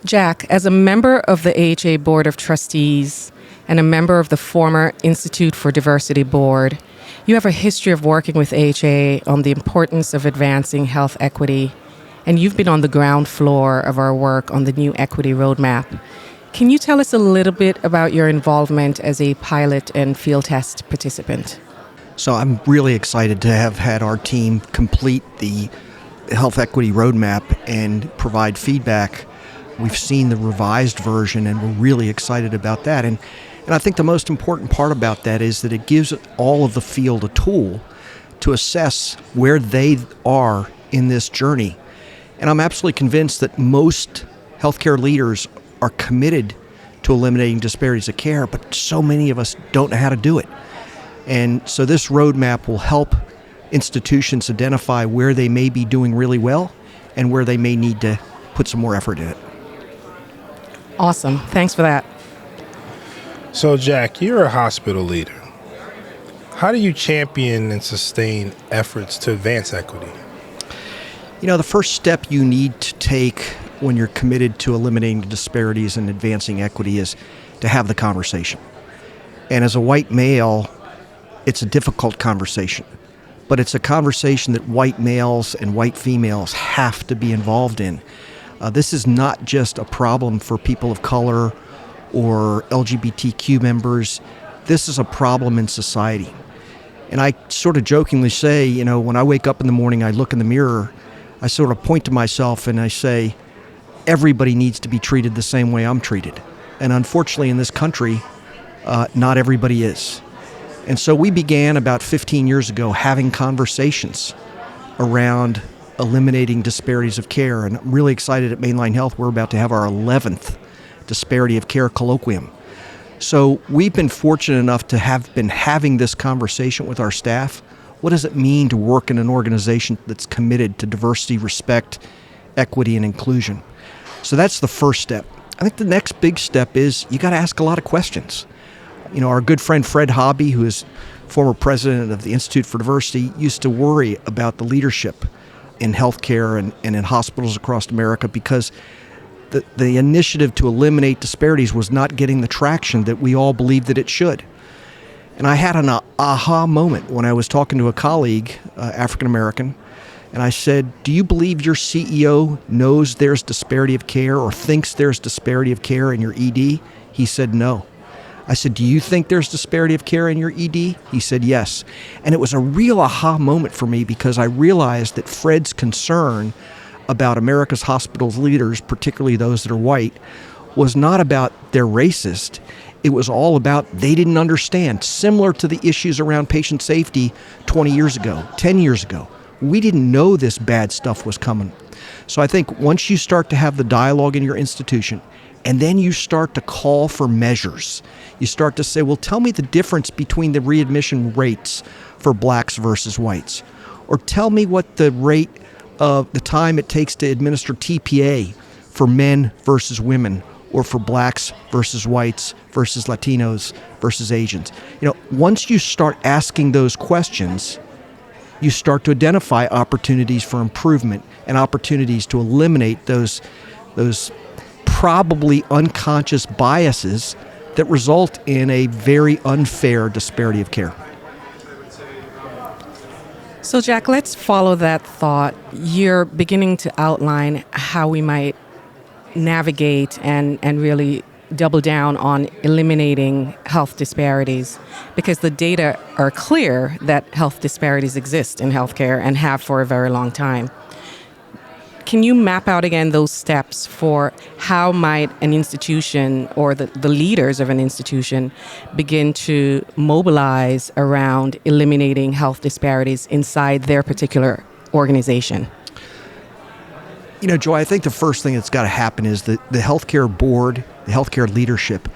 Jack, as a member of the AHA Board of Trustees and a member of the former Institute for Diversity Board, you have a history of working with AHA on the importance of advancing health equity, and you've been on the ground floor of our work on the new equity roadmap. Can you tell us a little bit about your involvement as a pilot and field test participant? So I'm really excited to have had our team complete the health equity roadmap and provide feedback. We've seen the revised version and we're really excited about that. And I think the most important part about that is that it gives all of the field a tool to assess where they are in this journey. And I'm absolutely convinced that most healthcare leaders are committed to eliminating disparities of care, but so many of us don't know how to do it. And so this roadmap will help institutions identify where they may be doing really well and where they may need to put some more effort in it. Awesome. Thanks for that. So, Jack, you're a hospital leader. How do you champion and sustain efforts to advance equity? You know, the first step you need to take when you're committed to eliminating disparities and advancing equity is to have the conversation. And as a white male, it's a difficult conversation. But it's a conversation that white males and white females have to be involved in. This is not just a problem for people of color or LGBTQ members. This is a problem in society. And I sort of jokingly say, you know, when I wake up in the morning, I look in the mirror, I sort of point to myself and I say, everybody needs to be treated the same way I'm treated. And unfortunately in this country, not everybody is. And so we began about 15 years ago having conversations around eliminating disparities of care. And I'm really excited at Mainline Health, we're about to have our 11th Disparity of Care Colloquium. So we've been fortunate enough to have been having this conversation with our staff. What does it mean to work in an organization that's committed to diversity, respect, equity, and inclusion? So that's the first step. I think the next big step is you got to ask a lot of questions. You know, our good friend Fred Hobby, who is former president of the Institute for Diversity, used to worry about the leadership in healthcare and in hospitals across America because the initiative to eliminate disparities was not getting the traction that we all believed that it should. And I had an aha moment when I was talking to a colleague, African American, and I said, do you believe your CEO knows there's disparity of care or thinks there's disparity of care in your ED? He said no. I said, do you think there's disparity of care in your ED? He said yes. And it was a real aha moment for me because I realized that Fred's concern about America's hospitals leaders, particularly those that are white, was not about they're racist. It was all about they didn't understand, similar to the issues around patient safety 20 years ago, 10 years ago. We didn't know this bad stuff was coming. So I think once you start to have the dialogue in your institution, and then you start to call for measures. You start to say, well, tell me the difference between the readmission rates for blacks versus whites. Or tell me what the rate of the time it takes to administer TPA for men versus women, or for blacks versus whites versus Latinos versus Asians. You know, once you start asking those questions, you start to identify opportunities for improvement and opportunities to eliminate those probably unconscious biases that result in a very unfair disparity of care. So, Jack, let's follow that thought. You're beginning to outline how we might navigate and really double down on eliminating health disparities, because the data are clear that health disparities exist in healthcare and have for a very long time. Can you map out again those steps for how might an institution or the leaders of an institution begin to mobilize around eliminating health disparities inside their particular organization? You know, Joy, I think the first thing that's got to happen is that the healthcare board, the healthcare leadership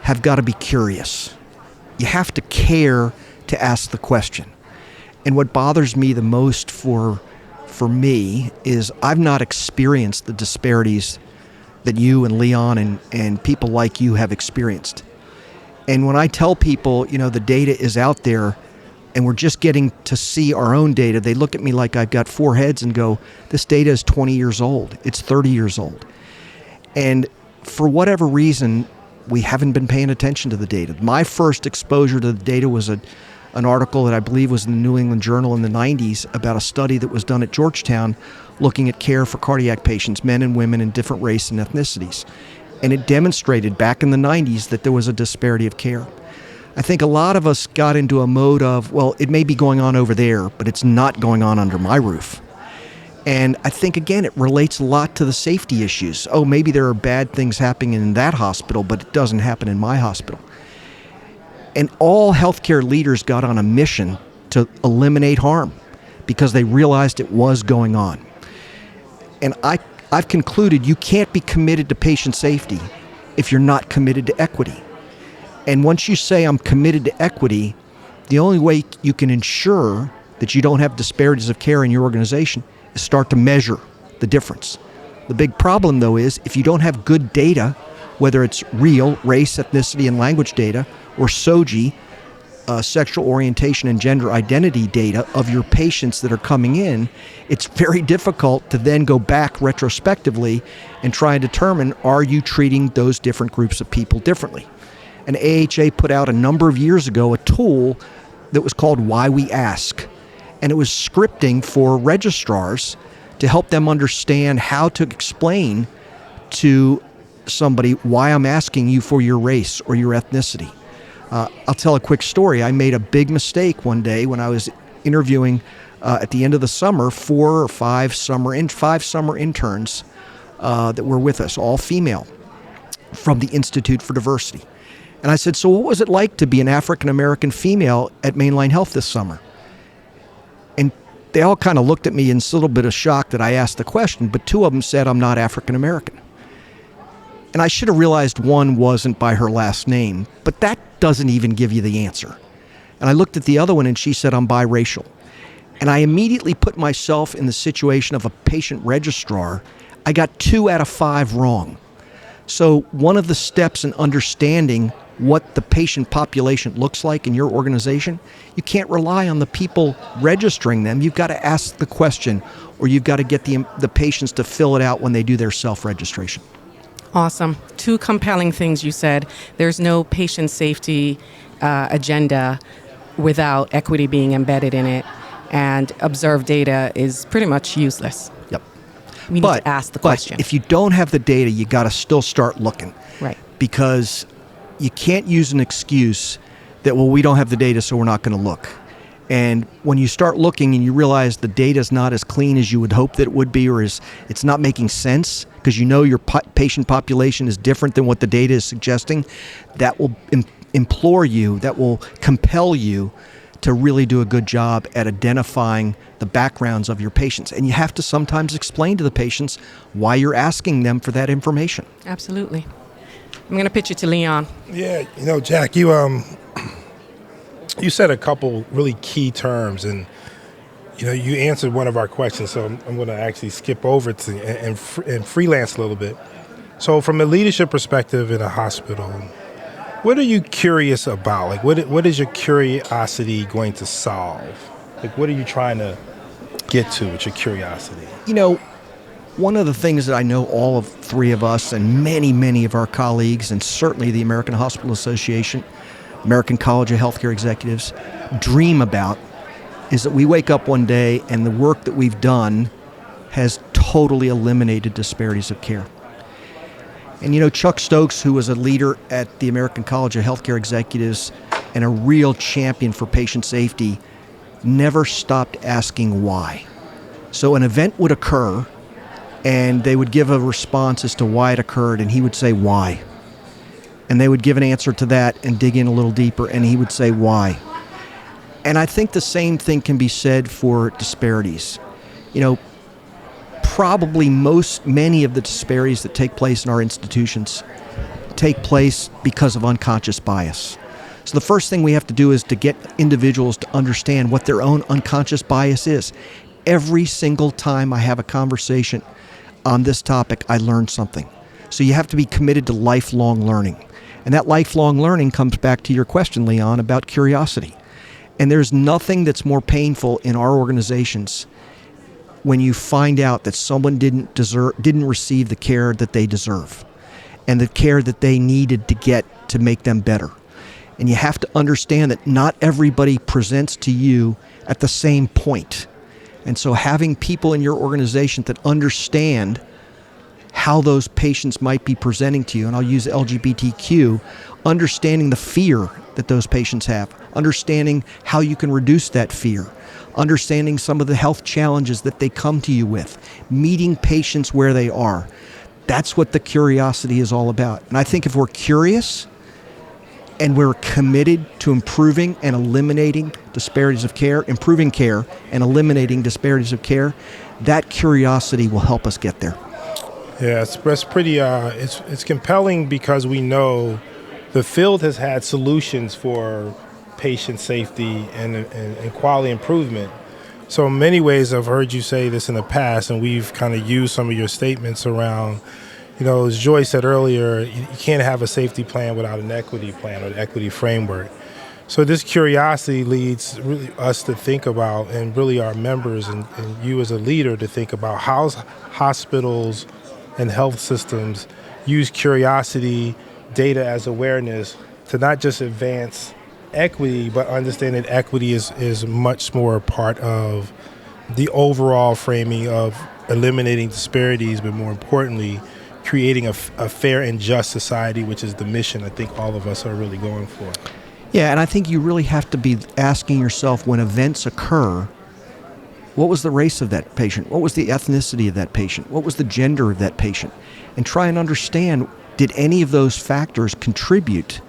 have got to be curious. You have to care to ask the question. And what bothers me the most for me is I've not experienced the disparities that you and Leon and people like you have experienced. And when I tell people, you know, the data is out there and we're just getting to see our own data, they look at me like I've got four heads and go, this data is 20 years old. It's 30 years old. And for whatever reason, we haven't been paying attention to the data. My first exposure to the data was an article that I believe was in the New England Journal in the 90s about a study that was done at Georgetown looking at care for cardiac patients, men and women in different race and ethnicities. And it demonstrated back in the 90s that there was a disparity of care. I think a lot of us got into a mode of, well, it may be going on over there, but it's not going on under my roof. And I think, again, it relates a lot to the safety issues. Oh, maybe there are bad things happening in that hospital, but it doesn't happen in my hospital. And all healthcare leaders got on a mission to eliminate harm because they realized it was going on. And I've concluded you can't be committed to patient safety if you're not committed to equity. And once you say I'm committed to equity, the only way you can ensure that you don't have disparities of care in your organization is start to measure the difference. The big problem, though, is if you don't have good data, whether it's real race, ethnicity, and language data, or SOGI, sexual orientation and gender identity data of your patients that are coming in, it's very difficult to then go back retrospectively and try and determine, are you treating those different groups of people differently? And AHA put out a number of years ago a tool that was called Why We Ask. And it was scripting for registrars to help them understand how to explain to somebody why I'm asking you for your race or your ethnicity. I'll tell a quick story. I made a big mistake one day when I was interviewing at the end of the summer 4 or 5 summer interns that were with us, all female, from the Institute for Diversity. And I said, so what was it like to be an African-American female at Mainline Health this summer? And they all kind of looked at me in a little bit of shock that I asked the question, but 2 of them said I'm not African-American. And I should have realized one wasn't by her last name, but that doesn't even give you the answer. And I looked at the other one and she said I'm biracial. And I immediately put myself in the situation of a patient registrar. I got 2 out of 5 wrong. So one of the steps in understanding what the patient population looks like in your organization, you can't rely on the people registering them. You've got to ask the question, or you've got to get the patients to fill it out when they do their self-registration. Awesome. 2 compelling things you said. There's no patient safety agenda without equity being embedded in it, and observed data is pretty much useless. Yep. We need to ask the question. But if you don't have the data, you got to still start looking. Right. Because you can't use an excuse that, well, we don't have the data, so we're not going to look. And when you start looking and you realize the data is not as clean as you would hope that it would be, or it's not making sense because you know your patient population is different than what the data is suggesting, that will implore you, that will compel you to really do a good job at identifying the backgrounds of your patients. And you have to sometimes explain to the patients why you're asking them for that information. Absolutely. I'm going to pitch it to Leon. Yeah, you know, Jack, you said a couple really key terms, and you know, you answered one of our questions, so I'm going to actually skip over to and freelance a little bit. So, from a leadership perspective in a hospital, what are you curious about? Like, what is your curiosity going to solve? Like, what are you trying to get to with your curiosity? You know, one of the things that I know all of 3 of us and many, many of our colleagues, and certainly the American Hospital Association, American College of Healthcare Executives, dream about is that we wake up one day and the work that we've done has totally eliminated disparities of care. And Chuck Stokes, who was a leader at the American College of Healthcare Executives and a real champion for patient safety, never stopped asking why. So an event would occur, and they would give a response as to why it occurred, and he would say, why? And they would give an answer to that and dig in a little deeper, and he would say, why? And I think the same thing can be said for disparities. Probably many of the disparities that take place in our institutions take place because of unconscious bias. So the first thing we have to do is to get individuals to understand what their own unconscious bias is. Every single time I have a conversation on this topic, I learn something. So you have to be committed to lifelong learning. And that lifelong learning comes back to your question, Leon, about curiosity. And there's nothing that's more painful in our organizations when you find out that someone didn't receive the care that they deserve and the care that they needed to get to make them better. And you have to understand that not everybody presents to you at the same point. And so having people in your organization that understand how those patients might be presenting to you, and I'll use LGBTQ, understanding the fear that those patients have, understanding how you can reduce that fear, understanding some of the health challenges that they come to you with, meeting patients where they are. That's what the curiosity is all about. And I think if we're curious and we're committed to improving and eliminating disparities of care, improving care and eliminating disparities of care, that curiosity will help us get there. Yeah, it's pretty, it's compelling because we know the field has had solutions for patient safety and quality improvement. So in many ways, I've heard you say this in the past, and we've kind of used some of your statements around, as Joy said earlier, you can't have a safety plan without an equity plan or an equity framework. So this curiosity leads really us to think about, and really our members and you as a leader to think about how hospitals and health systems use curiosity, data as awareness to not just advance equity, but understand that equity is much more a part of the overall framing of eliminating disparities, but more importantly, creating a fair and just society, which is the mission I think all of us are really going for. Yeah, and I think you really have to be asking yourself when events occur, what was the race of that patient? What was the ethnicity of that patient? What was the gender of that patient? And try and understand, did any of those factors contribute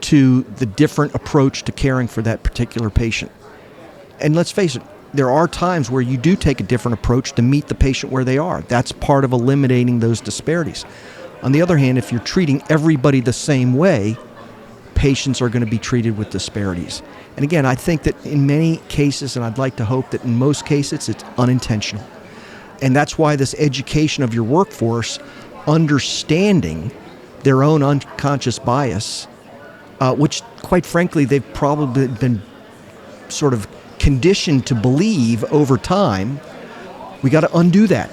to the different approach to caring for that particular patient? And let's face it, there are times where you do take a different approach to meet the patient where they are. That's part of eliminating those disparities. On the other hand, if you're treating everybody the same way, patients are going to be treated with disparities. And again, I think that in many cases, and I'd like to hope that in most cases, it's unintentional. And that's why this education of your workforce, understanding their own unconscious bias, which quite frankly, they've probably been sort of conditioned to believe over time, we got to undo that.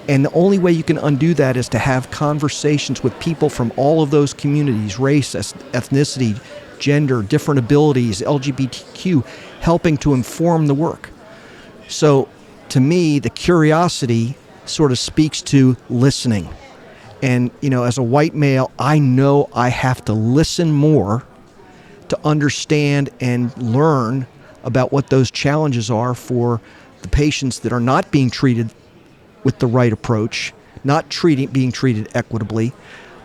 And the only way you can undo that is to have conversations with people from all of those communities, race, ethnicity, gender, different abilities, LGBTQ, helping to inform the work. So to me, the curiosity sort of speaks to listening. And, as a white male, I know I have to listen more to understand and learn about what those challenges are for the patients that are not being treated with the right approach, not being treated equitably.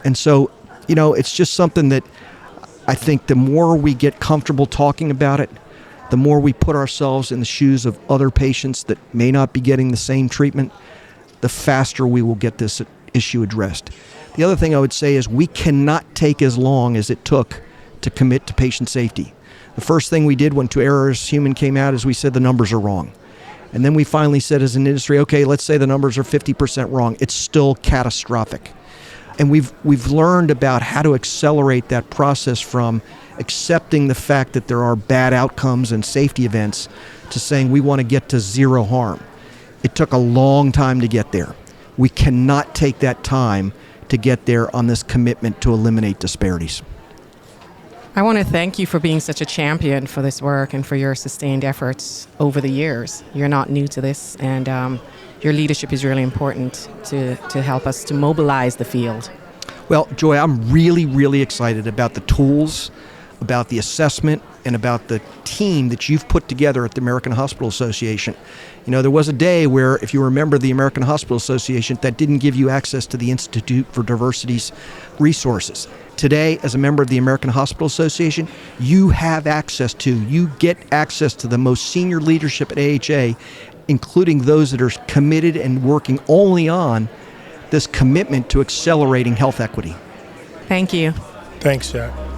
And so, it's just something that I think the more we get comfortable talking about it, the more we put ourselves in the shoes of other patients that may not be getting the same treatment, the faster we will get this issue addressed. The other thing I would say is we cannot take as long as it took to commit to patient safety. The first thing we did when To Err Is Human came out is we said the numbers are wrong. And then we finally said as an industry, okay, let's say the numbers are 50% wrong. It's still catastrophic. And we've learned about how to accelerate that process from accepting the fact that there are bad outcomes and safety events to saying we want to get to zero harm. It took a long time to get there. We cannot take that time to get there on this commitment to eliminate disparities. I want to thank you for being such a champion for this work and for your sustained efforts over the years. You're not new to this, and your leadership is really important to help us to mobilize the field. Well, Joy, I'm really, really excited about the tools, about the assessment, and about the team that you've put together at the American Hospital Association. You know, there was a day where, if you remember the American Hospital Association, that didn't give you access to the Institute for Diversity's resources. Today, as a member of the American Hospital Association, you get access to the most senior leadership at AHA, including those that are committed and working only on this commitment to accelerating health equity. Thank you. Thanks, Jack.